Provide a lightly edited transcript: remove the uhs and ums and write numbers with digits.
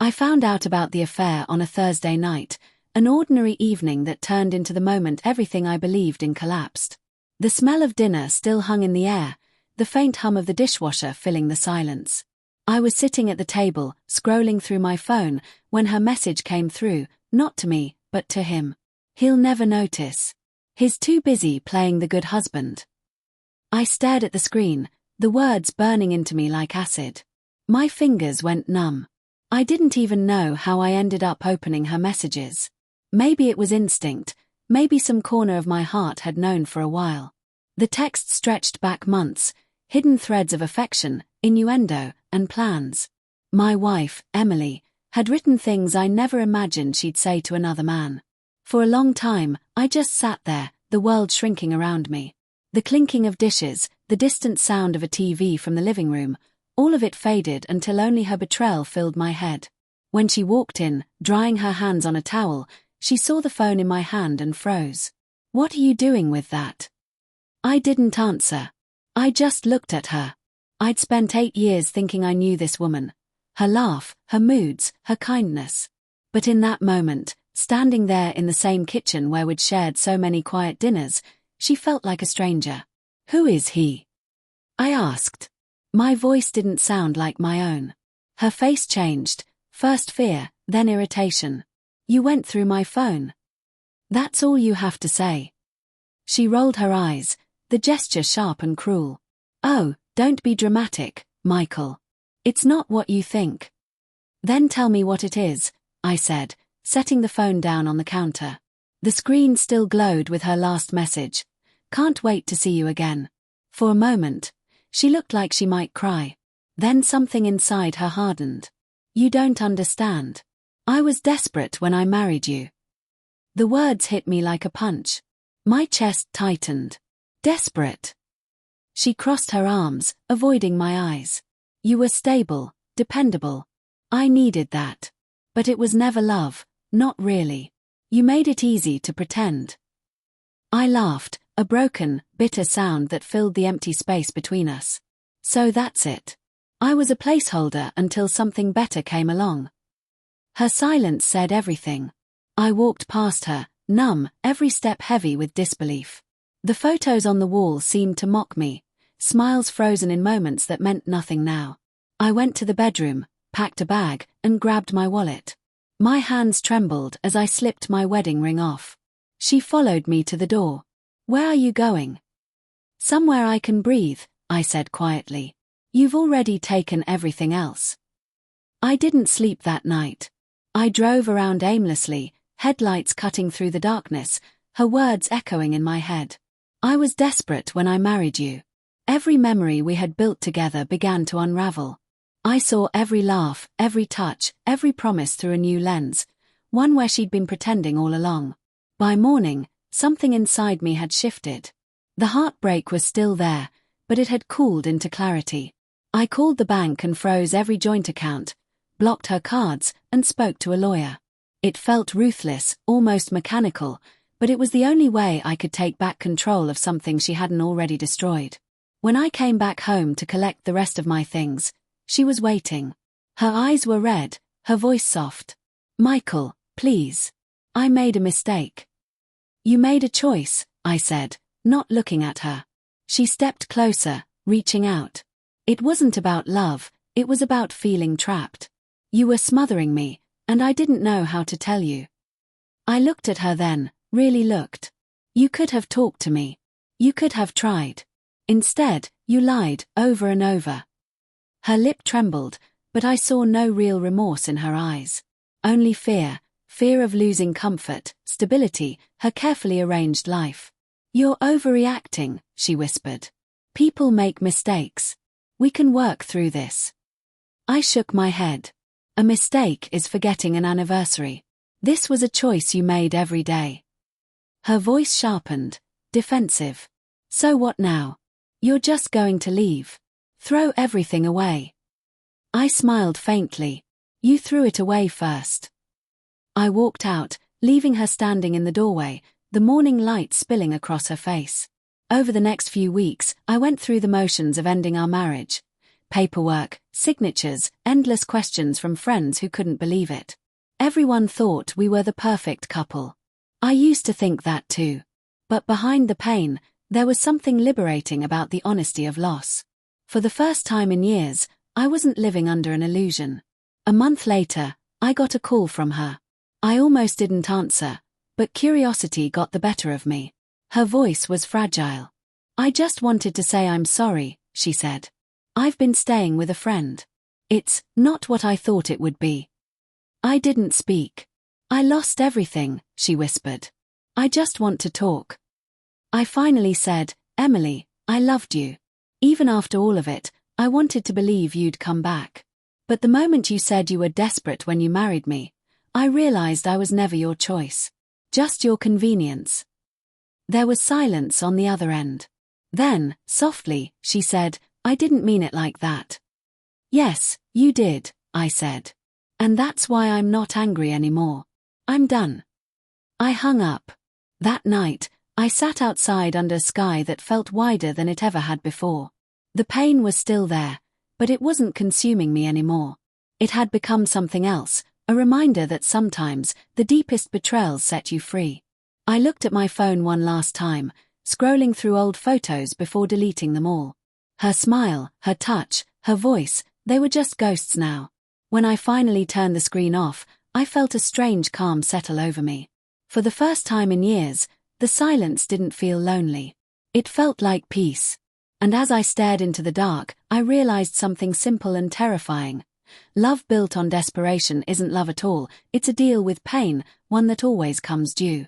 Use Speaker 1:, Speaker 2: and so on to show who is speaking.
Speaker 1: I found out about the affair on a Thursday night, an ordinary evening that turned into the moment everything I believed in collapsed. The smell of dinner still hung in the air, the faint hum of the dishwasher filling the silence. I was sitting at the table, scrolling through my phone, when her message came through, not to me, but to him. He'll never notice. He's too busy playing the good husband. I stared at the screen, the words burning into me like acid. My fingers went numb. I didn't even know how I ended up opening her messages. Maybe it was instinct, maybe some corner of my heart had known for a while. The text stretched back months, hidden threads of affection, innuendo, and plans. My wife, Emily, had written things I never imagined she'd say to another man. For a long time, I just sat there, the world shrinking around me. The clinking of dishes, the distant sound of a TV from the living room, all of it faded until only her betrayal filled my head. When she walked in, drying her hands on a towel, she saw the phone in my hand and froze. "What are you doing with that?" I didn't answer. I just looked at her. I'd spent 8 years thinking I knew this woman. Her laugh, her moods, her kindness. But in that moment, standing there in the same kitchen where we'd shared so many quiet dinners, she felt like a stranger. "Who is he?" I asked. My voice didn't sound like my own. Her face changed, first fear, then irritation. "You went through my phone. That's all you have to say." She rolled her eyes, the gesture sharp and cruel. "Oh, don't be dramatic, Michael. It's not what you think." "Then tell me what it is," I said, setting the phone down on the counter. The screen still glowed with her last message. "Can't wait to see you again." For a moment, she looked like she might cry. Then something inside her hardened. "You don't understand. I was desperate when I married you." The words hit me like a punch. My chest tightened. Desperate. She crossed her arms, avoiding my eyes. "You were stable, dependable. I needed that. But it was never love, not really. You made it easy to pretend." I laughed, a broken, bitter sound that filled the empty space between us. "So that's it. I was a placeholder until something better came along." Her silence said everything. I walked past her, numb, every step heavy with disbelief. The photos on the wall seemed to mock me, smiles frozen in moments that meant nothing now. I went to the bedroom, packed a bag, and grabbed my wallet. My hands trembled as I slipped my wedding ring off. She followed me to the door. "Where are you going?" "Somewhere I can breathe," I said quietly. "You've already taken everything else." I didn't sleep that night. I drove around aimlessly, headlights cutting through the darkness, her words echoing in my head. "I was desperate when I married you." Every memory we had built together began to unravel. I saw every laugh, every touch, every promise through a new lens, one where she'd been pretending all along. By morning, something inside me had shifted. The heartbreak was still there, but it had cooled into clarity. I called the bank and froze every joint account, blocked her cards, and spoke to a lawyer. It felt ruthless, almost mechanical, but it was the only way I could take back control of something she hadn't already destroyed. When I came back home to collect the rest of my things, she was waiting. Her eyes were red, her voice soft. "Michael, please. I made a mistake." "You made a choice," I said, not looking at her. She stepped closer, reaching out. "It wasn't about love, it was about feeling trapped. You were smothering me, and I didn't know how to tell you." I looked at her then, really looked. "You could have talked to me. You could have tried. Instead, you lied, over and over." Her lip trembled, but I saw no real remorse in her eyes. Only fear of losing comfort, stability, her carefully arranged life. "You're overreacting," she whispered. "People make mistakes. We can work through this." I shook my head. "A mistake is forgetting an anniversary. This was a choice you made every day." Her voice sharpened, defensive. "So what now? You're just going to leave? Throw everything away?" I smiled faintly. "You threw it away first." I walked out, leaving her standing in the doorway, the morning light spilling across her face. Over the next few weeks, I went through the motions of ending our marriage. Paperwork, signatures, endless questions from friends who couldn't believe it. Everyone thought we were the perfect couple. I used to think that too. But behind the pain, there was something liberating about the honesty of loss. For the first time in years, I wasn't living under an illusion. A month later, I got a call from her. I almost didn't answer, but curiosity got the better of me. Her voice was fragile. "I just wanted to say I'm sorry," she said. "I've been staying with a friend. It's not what I thought it would be." I didn't speak. "I lost everything," she whispered. "I just want to talk." I finally said, "Emily, I loved you. Even after all of it, I wanted to believe you'd come back. But the moment you said you were desperate when you married me, I realized I was never your choice. Just your convenience." There was silence on the other end. Then, softly, she said, "I didn't mean it like that." "Yes, you did," I said. "And that's why I'm not angry anymore. I'm done." I hung up. That night, I sat outside under a sky that felt wider than it ever had before. The pain was still there, but it wasn't consuming me anymore. It had become something else, a reminder that sometimes the deepest betrayals set you free. I looked at my phone one last time, scrolling through old photos before deleting them all. Her smile, her touch, her voice, they were just ghosts now. When I finally turned the screen off, I felt a strange calm settle over me. For the first time in years, the silence didn't feel lonely. It felt like peace. And as I stared into the dark, I realized something simple and terrifying. Love built on desperation isn't love at all, it's a deal with pain, one that always comes due.